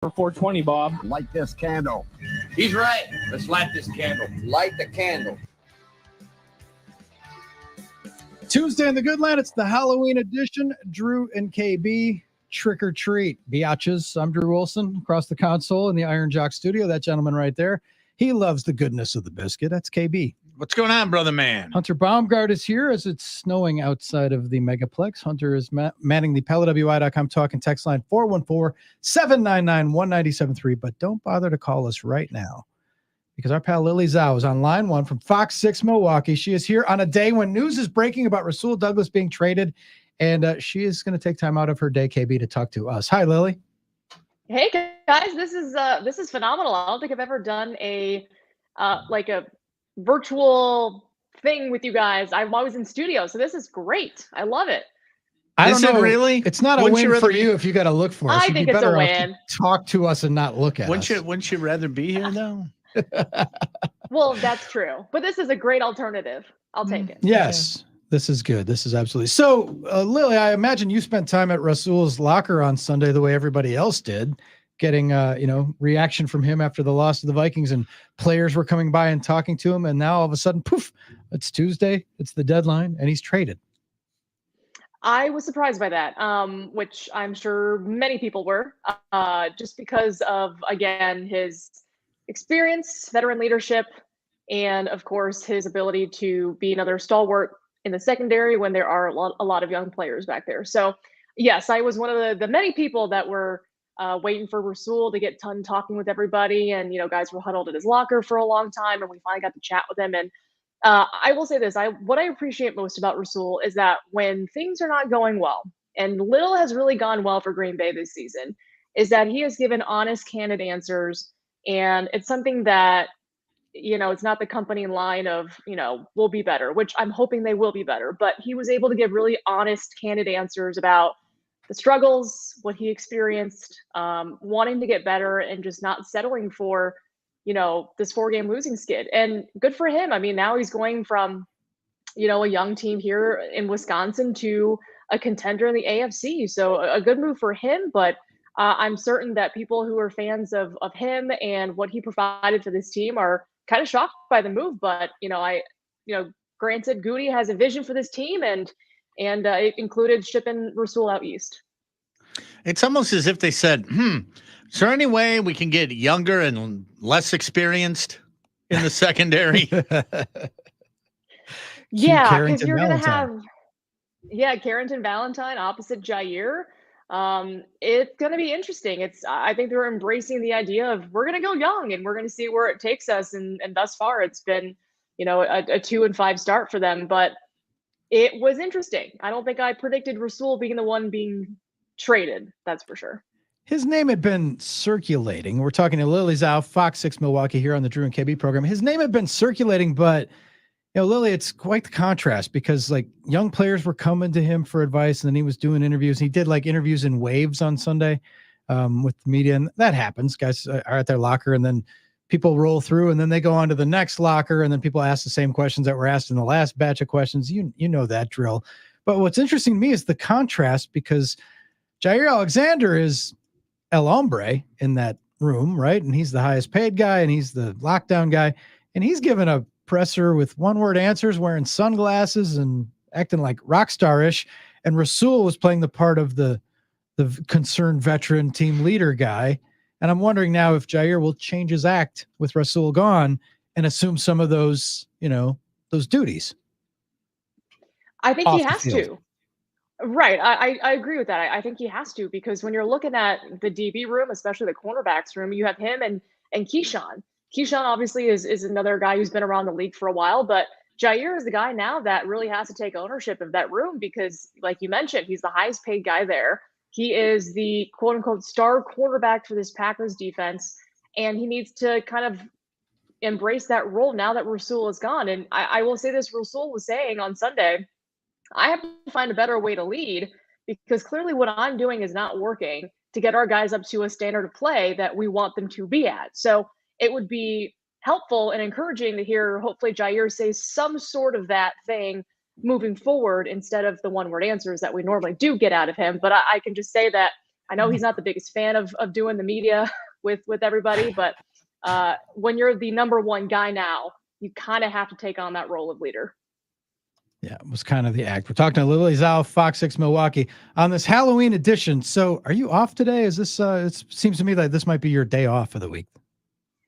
for 420, Bob. Light this candle. He's right. Let's light this candle. Light the candle. Tuesday in the Goodland, it's the Halloween edition. Drew and KB, trick or treat. Biatches. I'm Drew Wilson, across the console in the Iron Jock studio. That gentleman right there, he loves the goodness of the biscuit. That's KB. What's going on, brother man? Hunter Baumgart is here as it's snowing outside of the Megaplex. Hunter is manning the PellaWI.com talk and text line 414-799-1973. But don't bother to call us right now, because our pal Lily Zhao is on line one from Fox 6 Milwaukee. She is here on a day when news is breaking about Rasul Douglas being traded, and she is going to take time out of her day, KB, to talk to us. Hi, Lily. Hey guys, this is phenomenal. I don't think I've ever done a virtual thing with you guys. I'm always in studio, so this is great. I love it. I don't know. Really? It's not a win for you if you got to look for us. I think it's a win. Talk to us and not look at us. Wouldn't you rather be here though? Well, that's true. But this is a great alternative. I'll take it. Yes, this is good. This is absolutely. So, Lily, I imagine you spent time at Rasul's locker on Sunday the way everybody else did, getting reaction from him after the loss to the Vikings, and players were coming by and talking to him, and now all of a sudden, poof, it's Tuesday, it's the deadline, and he's traded. I was surprised by that, which I'm sure many people were, just because of, again, his experience, veteran leadership, and of course his ability to be another stalwart in the secondary when there are a lot of young players back there. So yes, I was one of the many people that were waiting for Rasul to get done talking with everybody, and guys were huddled at his locker for a long time, and we finally got to chat with him. And I will say this, what I appreciate most about Rasul is that when things are not going well, and little has really gone well for Green Bay this season, is that he has given honest, candid answers. And it's something that, it's not the company line of, we'll be better, which I'm hoping they will be better. But he was able to give really honest, candid answers about the struggles, what he experienced, wanting to get better, and just not settling for, this 4-game losing skid. And good for him. I mean, now he's going from, a young team here in Wisconsin to a contender in the AFC. So a good move for him. But I'm certain that people who are fans of him and what he provided for this team are kind of shocked by the move. But, granted, Goody has a vision for this team, and it included shipping Rasul out east. It's almost as if they said, is there any way we can get younger and less experienced in the secondary? Yeah, because you're going to have, Carrington Valentine opposite Jair. It's going to be interesting. I think they're embracing the idea of, we're going to go young and we're going to see where it takes us. And thus far it's been, a 2-5 start for them, but it was interesting. I don't think I predicted Rasul being the one being traded. That's for sure. His name had been circulating. We're talking to Lily Zhao, Fox 6 Milwaukee here on the Drew and KB program. His name had been circulating, but Lily, it's quite the contrast, because young players were coming to him for advice, and then he was doing interviews. He did interviews in waves on Sunday with the media, and that happens. Guys are at their locker, and then people roll through, and then they go on to the next locker, and then people ask the same questions that were asked in the last batch of questions. You know that drill. But what's interesting to me is the contrast, because Jair Alexander is El Hombre in that room, right? And he's the highest paid guy, and he's the lockdown guy, and he's given a presser with one-word answers, wearing sunglasses and acting like rock star-ish. And Rasul was playing the part of the concerned veteran team leader guy. And I'm wondering now if Jair will change his act with Rasul gone and assume some of those, those duties. I think he has to. Right. I agree with that. I think he has to, because when you're looking at the DB room, especially the cornerbacks room, you have him and Keyshawn. Keyshawn obviously is another guy who's been around the league for a while, but Jair is the guy now that really has to take ownership of that room, because like you mentioned, he's the highest paid guy there. He is the quote unquote star quarterback for this Packers defense, and he needs to kind of embrace that role now that Rasul is gone. And I will say this, Rasul was saying on Sunday, I have to find a better way to lead, because clearly what I'm doing is not working to get our guys up to a standard of play that we want them to be at. So it would be helpful and encouraging to hear, hopefully, Jair say some sort of that thing moving forward, instead of the one-word answers that we normally do get out of him. But I can just say that I know he's not the biggest fan of doing the media with everybody, but when you're the number one guy now, you kind of have to take on that role of leader. Yeah, it was kind of the act. We're talking to Lily Zhao, Fox 6 Milwaukee, on this Halloween edition. So are you off today? Is this, it seems to me that this might be your day off of the week.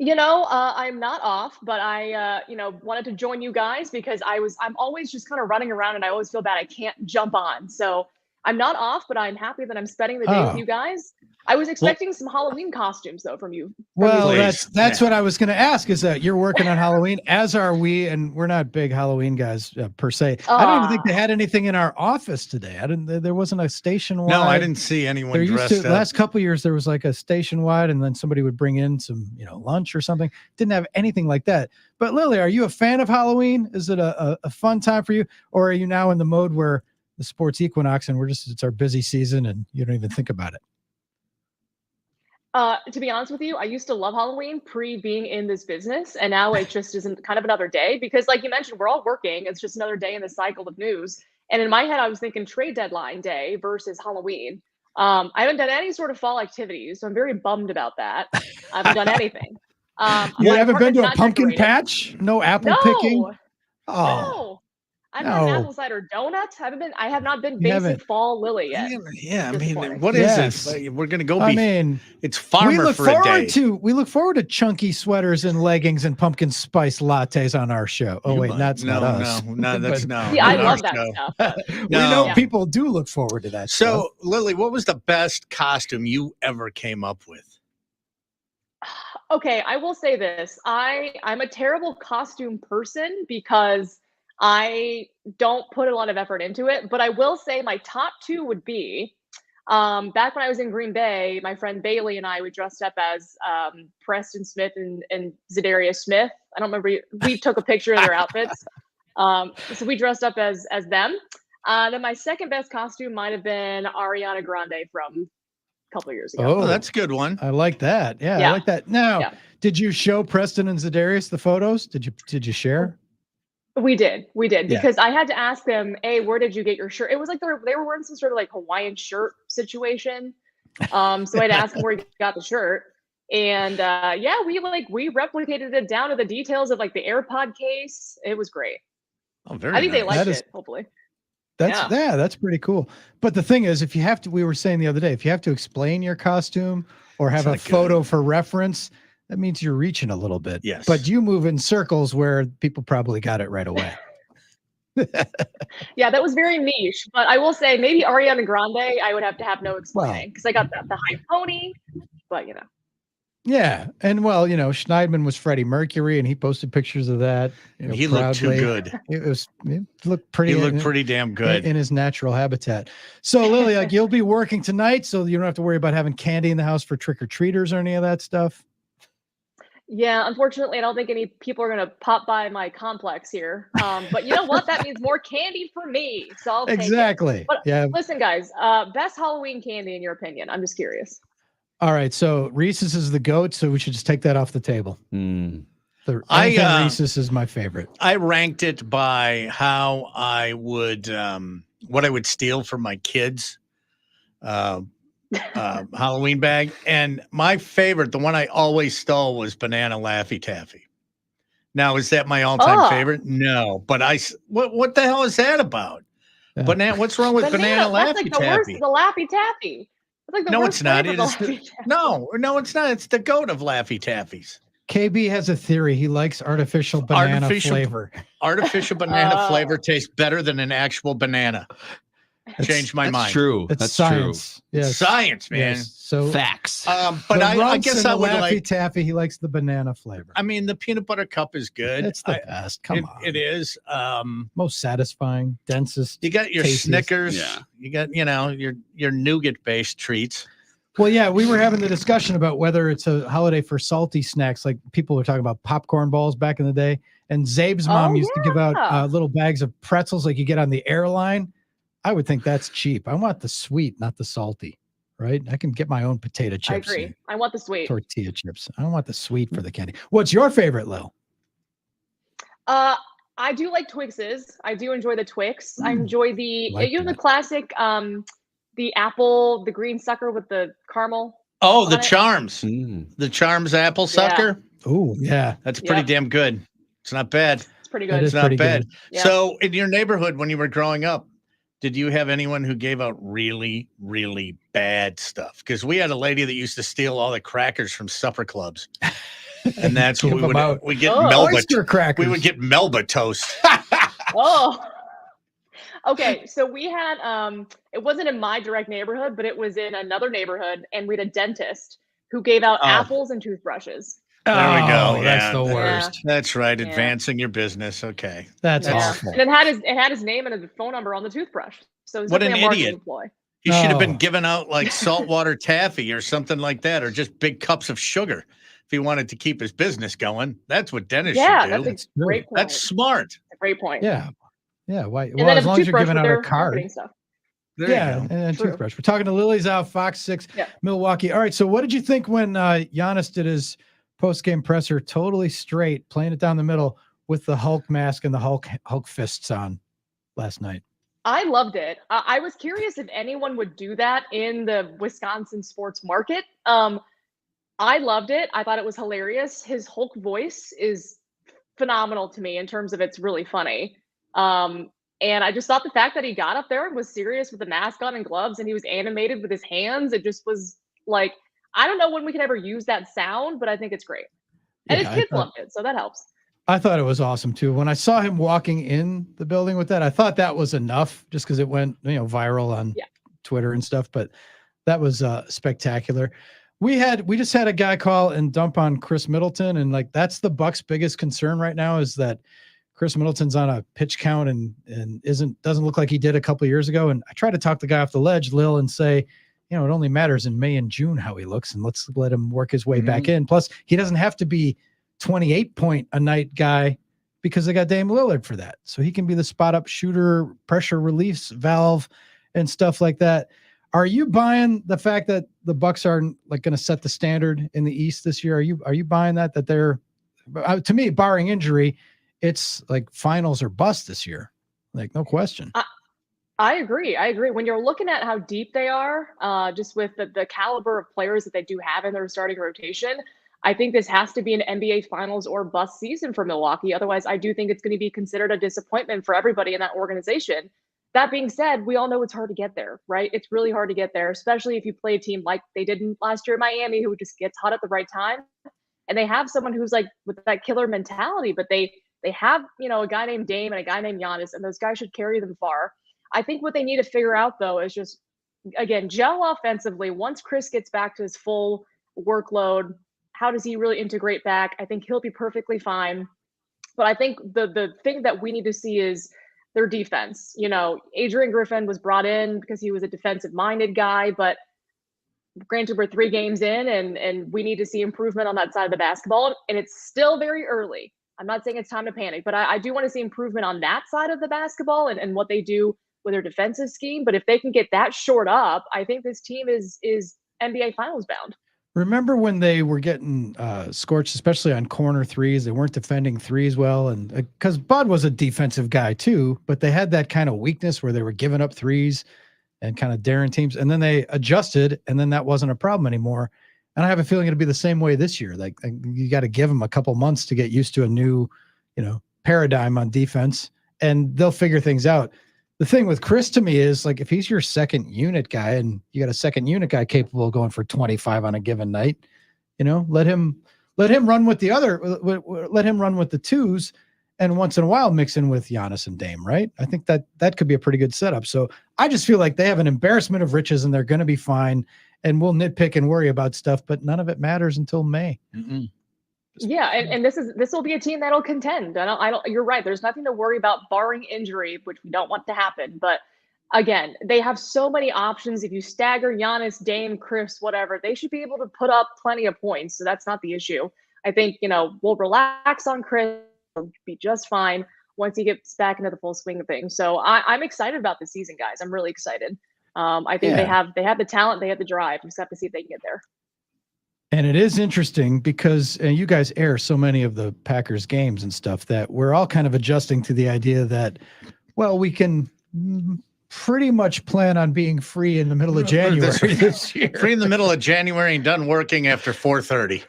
I'm not off, but I, wanted to join you guys because I'm always just kind of running around and I always feel bad I can't jump on. So I'm not off, but I'm happy that I'm spending the day with you guys. I was expecting some Halloween costumes though from you. Well, that's what I was going to ask, is that you're working on Halloween, as are we, and we're not big Halloween guys per se. I don't even think they had anything in our office today. There wasn't a station-wide. No, I didn't see anyone dressed up. Last couple of years, there was like a station-wide, and then somebody would bring in some, lunch or something. Didn't have anything like that. But Lily, are you a fan of Halloween? Is it a fun time for you, or are you now in the mode where the sports equinox and it's our busy season and you don't even think about it? To be honest with you, I used to love Halloween being in this business, and now it just isn't kind of another day because, like you mentioned, we're all working. It's just another day in the cycle of news. And in my head, I was thinking trade deadline day versus Halloween. I haven't done any sort of fall activities, so I'm very bummed about that. I haven't done anything. You haven't been to a pumpkin patch? No apple picking? Oh. No. I've done apple cider donuts. I have not been basic fall Lily yet. Yeah, I mean, what is it? We're gonna go. It's farmer we look for a day. We look forward to chunky sweaters and leggings and pumpkin spice lattes on our show. Oh wait, that's not us. No, that's no. See, I love that stuff. We know people do look forward to that. So, Lily, what was the best costume you ever came up with? Okay, I will say this. I'm a terrible costume person because I don't put a lot of effort into it, but I will say my top two would be, back when I was in Green Bay, my friend Bailey and I, we dressed up as Preston Smith and Zadarius Smith. I don't remember. We took a picture of their outfits. So we dressed up as them. Then my second best costume might have been Ariana Grande from a couple of years ago. Oh, that's a good one. I like that. Yeah. I like that. Now, did you show Preston and Zadarius the photos? Did you share? We did because I had to ask them, where did you get your shirt? It was like they were wearing some sort of like Hawaiian shirt situation. So I had to ask them where he got the shirt. And we replicated it down to the details of like the AirPod case. It was great. Oh, very I think nice. they liked it, hopefully. That's pretty cool. But the thing is, we were saying the other day, if you have to explain your costume or have a photo for reference, that means you're reaching a little bit. Yes. But you move in circles where people probably got it right away. Yeah, that was very niche. But I will say maybe Ariana Grande, I would have to have no explaining because I got the high pony, but Yeah. And Schneidman was Freddie Mercury and he posted pictures of that. He looked too good. It looked pretty. He looked pretty damn good in his natural habitat. So Lily, you'll be working tonight, so you don't have to worry about having candy in the house for trick-or-treaters or any of that stuff. Yeah, unfortunately, I don't think any people are going to pop by my complex here. But you know what? That means more candy for me. So I'll take it. But listen, guys, best Halloween candy in your opinion? I'm just curious. All right. So Reese's is the GOAT, so we should just take that off the table. Reese's is my favorite. I ranked it by how I would, what I would steal from my kids. Halloween bag, and my favorite, the one I always stole, was banana Laffy Taffy. Now, is that my all-time favorite? No, but what the hell is that about? Banana? What's wrong with banana Laffy Taffy? The Laffy Taffy. It's like the worst it's not. It is no, it's not. It's the GOAT of Laffy Taffies. KB has a theory. He likes artificial banana flavor. Artificial banana flavor tastes better than an actual banana. Changed my mind. True. That's science. True. Yes. Science, man. Yes. So facts. But I guess I would like Taffy. He likes the banana flavor. I mean, the peanut butter cup is good. It's the best. Come on. It is. Most satisfying, densest. You got your tastiest. Snickers. Yeah. You got your nougat based treats. Well, yeah, we were having the discussion about whether it's a holiday for salty snacks. Like people were talking about popcorn balls back in the day, and Zabe's mom used to give out little bags of pretzels like you get on the airline. I would think that's cheap. I want the sweet, not the salty, right? I can get my own potato chips. I agree. I want the sweet. Tortilla chips. I don't want the sweet for the candy. What's your favorite, Lil? I do like Twixes. I do enjoy the Twix. I enjoy the classic the apple, the green sucker with the caramel. Oh, the on it. Charms. Mm. The Charms apple sucker. Oh, yeah. That's pretty damn good. It's not bad. It's pretty That good. is It's not pretty bad. good. Yeah. So in your neighborhood when you were growing up, did you have anyone who gave out really, really bad stuff? Because we had a lady that used to steal all the crackers from supper clubs. And that's what Give we them would out. we get Oh. Melba. Oyster crackers. We would get Melba toast. Oh. Okay, so we had it wasn't in my direct neighborhood, but it was in another neighborhood, and we had a dentist who gave out Oh. apples and toothbrushes. There we go. Oh, that's Yeah. the Yeah. worst. That's right. Yeah. Advancing your business. Okay. That's Yeah. awful. And it had his name and his phone number on the toothbrush. So it's What an definitely a marketing idiot. ploy. You should have been Oh. giving out like saltwater taffy or something like that, or just big cups of sugar if he wanted to keep his business going. That's what dentists Yeah, should do. that's a great point. That's smart. a great point. Yeah. Yeah. Why? And Well, then as a long as you're toothbrush giving with out a their card. marketing stuff. There Yeah, you go. and True. toothbrush. We're talking to Lily's out, Fox 6, Yeah. Milwaukee. All right, so what did you think when Giannis did his post-game presser totally straight, playing it down the middle with the Hulk mask and the Hulk fists on last night? I loved it. I was curious if anyone would do that in the Wisconsin sports market. I loved it. I thought it was hilarious. His Hulk voice is phenomenal to me in terms of it's really funny. And I just thought the fact that he got up there and was serious with the mask on and gloves and he was animated with his hands, it just was like, I don't know when we can ever use that sound, but I think it's great. And Yeah, his kids loved it, so that helps. I thought it was awesome too. When I saw him walking in the building with that, I thought that was enough just because it went, viral on Twitter and stuff, but that was spectacular. We just had a guy call and dump on Chris Middleton, and like that's the Bucks' biggest concern right now is that Chris Middleton's on a pitch count and doesn't look like he did a couple of years ago. And I try to talk the guy off the ledge, Lil, and say, it only matters in May and June how he looks, and let's let him work his way back in. Plus, he doesn't have to be 28 point a night guy because they got Dame Lillard for that. So he can be the spot up shooter, pressure release valve, and stuff like that. Are you buying the fact that the Bucks are like going to set the standard in the East this year? Are you buying that they're, to me, barring injury, it's like finals or bust this year? Like, no question. I agree. When you're looking at how deep they are, just with the caliber of players that they do have in their starting rotation, I think this has to be an NBA finals or bust season for Milwaukee. Otherwise, I do think it's going to be considered a disappointment for everybody in that organization. That being said, we all know it's hard to get there, right? It's really hard to get there, especially if you play a team like they did last year in Miami, who just gets hot at the right time. And they have someone who's like with that killer mentality, but they have, a guy named Dame and a guy named Giannis, and those guys should carry them far. I think what they need to figure out, though, is just, again, gel offensively. Once Chris gets back to his full workload, how does he really integrate back? I think he'll be perfectly fine. But I think the thing that we need to see is their defense. Adrian Griffin was brought in because he was a defensive-minded guy, but granted, we're 3 games in, and we need to see improvement on that side of the basketball, and it's still very early. I'm not saying it's time to panic, but I do want to see improvement on that side of the basketball and what they do with their defensive scheme. But if they can get that shored up, I think this team is NBA Finals bound. Remember when they were getting scorched, especially on corner threes? They weren't defending threes well, and because Bud was a defensive guy too, but they had that kind of weakness where they were giving up threes and kind of daring teams, and then they adjusted, and then that wasn't a problem anymore. And I have a feeling it'll be the same way this year. Like you got to give them a couple months to get used to a new, paradigm on defense, and they'll figure things out. The thing with Chris to me is like, if he's your second unit guy and you got a second unit guy capable of going for 25 on a given night, let him run with the other, let him run with the twos, and once in a while mix in with Giannis and Dame, right? I think that could be a pretty good setup. So I just feel like they have an embarrassment of riches and they're going to be fine. And we'll nitpick and worry about stuff, but none of it matters until May. Yeah, and this will be a team that'll contend. I don't. You're right. There's nothing to worry about barring injury, which we don't want to happen. But again, they have so many options. If you stagger Giannis, Dame, Chris, whatever, they should be able to put up plenty of points. So that's not the issue. I think we'll relax on Chris. He'll be just fine once he gets back into the full swing of things. So I'm excited about the season, guys. I'm really excited. I think they have the talent, they have the drive. We just have to see if they can get there. And it is interesting because you guys air so many of the Packers games and stuff that we're all kind of adjusting to the idea that, well, we can pretty much plan on being free in the middle of January this year. Free in the middle of January and done working after 4:30.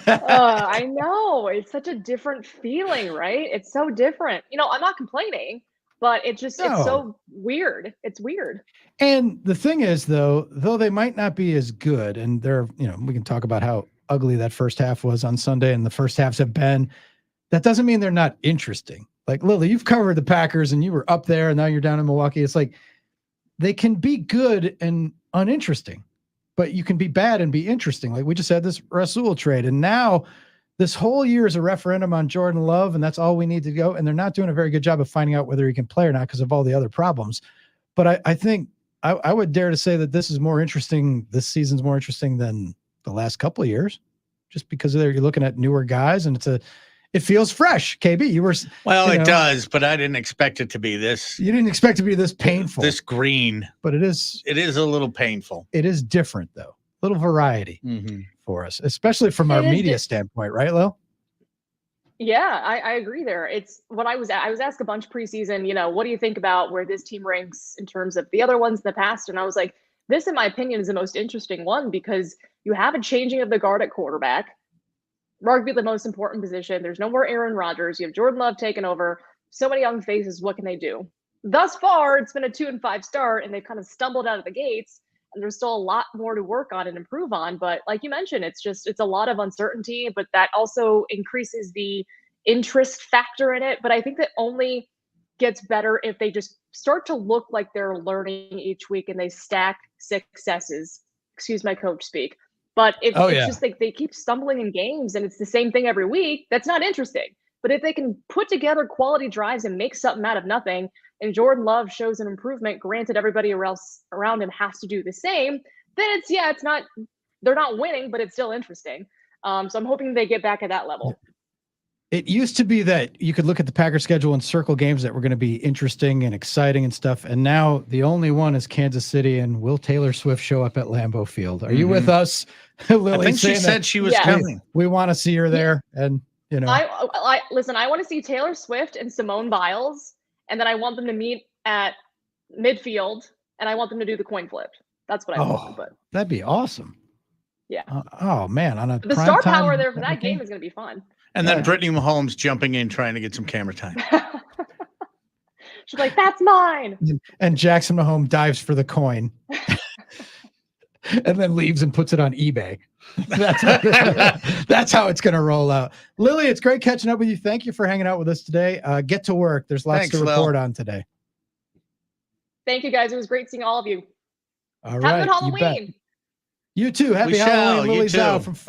I know. It's such a different feeling, right? It's so different. I'm not complaining, but it's so weird. It's weird. And the thing is, though they might not be as good, and we can talk about how ugly that first half was on Sunday and the first halves have been, that doesn't mean they're not interesting. Like, Lily, you've covered the Packers and you were up there and now you're down in Milwaukee. It's like they can be good and uninteresting, but you can be bad and be interesting. Like we just had this Rasul trade, and now this whole year is a referendum on Jordan Love, and that's all we need to go. And they're not doing a very good job of finding out whether he can play or not because of all the other problems. But I think I would dare to say that this is more interesting. This season's more interesting than the last couple of years, just because you're looking at newer guys, and it feels fresh. KB, it does, but I didn't expect it to be this. You didn't expect it to be this painful, this green, but it is. It is a little painful. It is different, though. A little variety for us, especially from our media standpoint, right, Lil? Yeah, I agree there. It's what I was asked a bunch preseason, what do you think about where this team ranks in terms of the other ones in the past? And I was like, this, in my opinion, is the most interesting one because you have a changing of the guard at quarterback, arguably the most important position. There's no more Aaron Rodgers. You have Jordan Love taking over. So many young faces. What can they do? Thus far, it's been a 2-5 start, and they've kind of stumbled out of the gates. And there's still a lot more to work on and improve on. But like you mentioned, it's a lot of uncertainty, but that also increases the interest factor in it. But I think that only gets better if they just start to look like they're learning each week and they stack successes. Excuse my coach speak. But if it's just like they keep stumbling in games and it's the same thing every week, that's not interesting. But if they can put together quality drives and make something out of nothing, and Jordan Love shows an improvement, granted everybody else around him has to do the same, then they're not winning, but it's still interesting. So I'm hoping they get back at that level. It used to be that you could look at the Packers schedule and circle games that were going to be interesting and exciting and stuff. And now the only one is Kansas City, and will Taylor Swift show up at Lambeau Field? Are you with us, Lily? I think she said she was coming. We want to see her there. And, I listen, I want to see Taylor Swift and Simone Biles, and then I want them to meet at midfield, and I want them to do the coin flip. That's what I want. But that'd be awesome. Yeah. Man. The star power there for that game is going to be fun. And then Brittany Mahomes jumping in, trying to get some camera time. She's like, that's mine. And Jackson Mahomes dives for the coin and then leaves and puts it on eBay. That's how it's going to roll out. Lily, it's great catching up with you. Thank you for hanging out with us today. Get to work. There's lots to report on today. Thank you, guys. It was great seeing all of you. All right. Have a good Halloween. You too. Happy Halloween, Lily Zhao from